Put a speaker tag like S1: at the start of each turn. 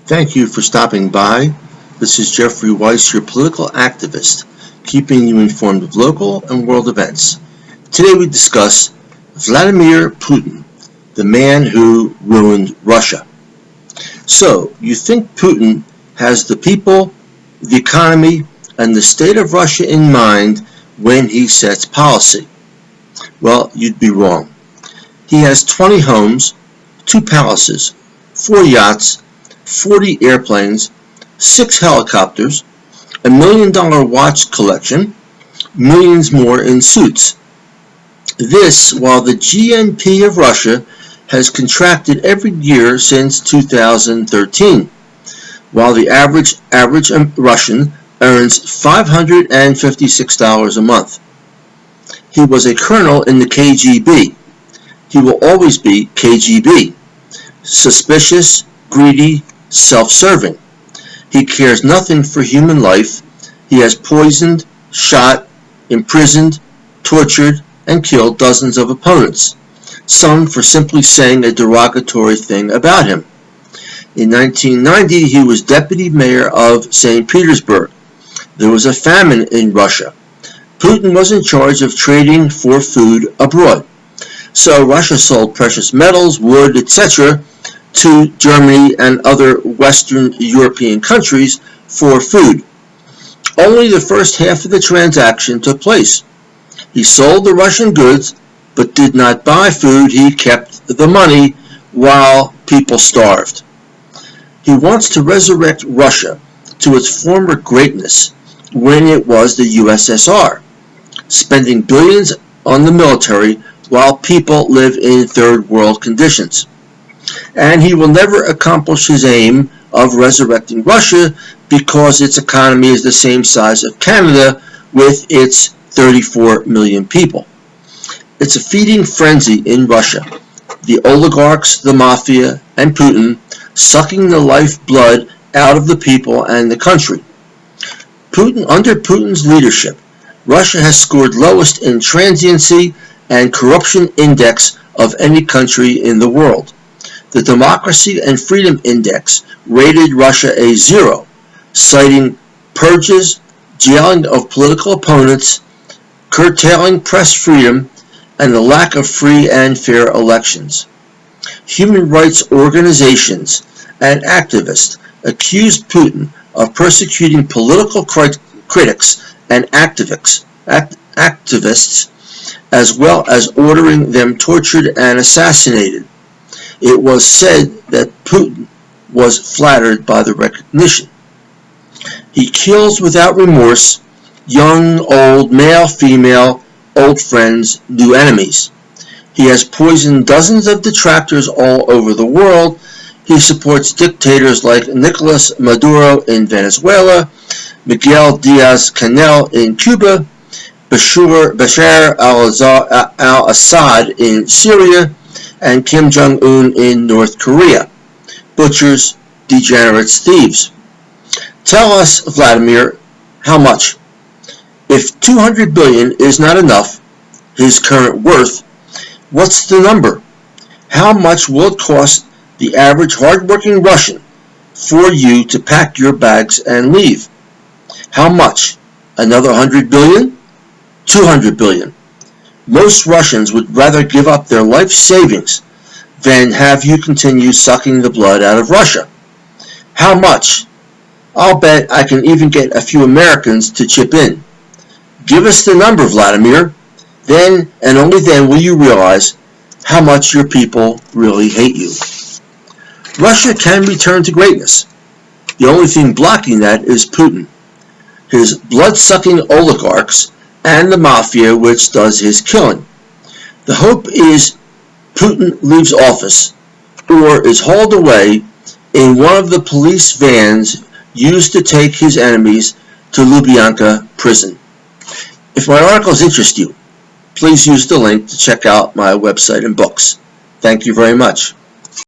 S1: Thank you for stopping by. This is Jeffrey Weiss, your political activist, keeping you informed of local and world events. Today we discuss Vladimir Putin, the man who ruined Russia. So, you think Putin has the people, the economy, and the state of Russia in mind when he sets policy? Well, you'd be wrong. He has 20 homes, 2 palaces, 4 yachts, 40 airplanes, 6 helicopters, a $1 million watch collection, millions more in suits. This while the GNP of Russia has contracted every year since 2013, while the average Russian earns $556 a month. He was a colonel in the KGB. He will always be KGB. Suspicious, greedy, self-serving. He cares nothing for human life. He has poisoned, shot, imprisoned, tortured, and killed dozens of opponents, some for simply saying a derogatory thing about him. In 1990, he was deputy mayor of St. Petersburg. There was a famine in Russia. Putin was in charge of trading for food abroad. So Russia sold precious metals, wood, etc. to Germany and other Western European countries for food. Only the first half of the transaction took place. He sold the Russian goods, but did not buy food. He kept the money while people starved. He wants to resurrect Russia to its former greatness when it was the USSR, spending billions on the military while people live in third world conditions. And he will never accomplish his aim of resurrecting Russia because its economy is the same size of Canada with its 34 million people. It's a feeding frenzy in Russia. The oligarchs, the mafia, and Putin sucking the lifeblood out of the people and the country. Under Putin's leadership, Russia has scored lowest in transiency and corruption index of any country in the world. The Democracy and Freedom Index rated Russia a 0, citing purges, jailing of political opponents, curtailing press freedom, and the lack of free and fair elections. Human rights organizations and activists accused Putin of persecuting political critics and activists, as well as ordering them tortured and assassinated. It was said that Putin was flattered by the recognition. He kills without remorse, young, old, male, female, old friends, new enemies. He has poisoned dozens of detractors all over the world. He supports dictators like Nicolas Maduro in Venezuela, Miguel Diaz-Canel in Cuba, Bashar al-Assad in Syria, and Kim Jong-un in North Korea. Butchers, degenerates, thieves. Tell us, Vladimir, how much? If 200 billion is not enough, his current worth, what's the number? How much will it cost the average hard-working Russian for you to pack your bags and leave? How much? Another 100 billion? 200 billion. Most Russians would rather give up their life savings than have you continue sucking the blood out of Russia. How much? I'll bet I can even get a few Americans to chip in. Give us the number, Vladimir. Then and only then will you realize how much your people really hate you. Russia can return to greatness. The only thing blocking that is Putin, his blood-sucking oligarchs, and the mafia which does his killing. The hope is Putin leaves office or is hauled away in one of the police vans used to take his enemies to Lubyanka prison. If my articles interest you, please use the link to check out my website and books. Thank you very much.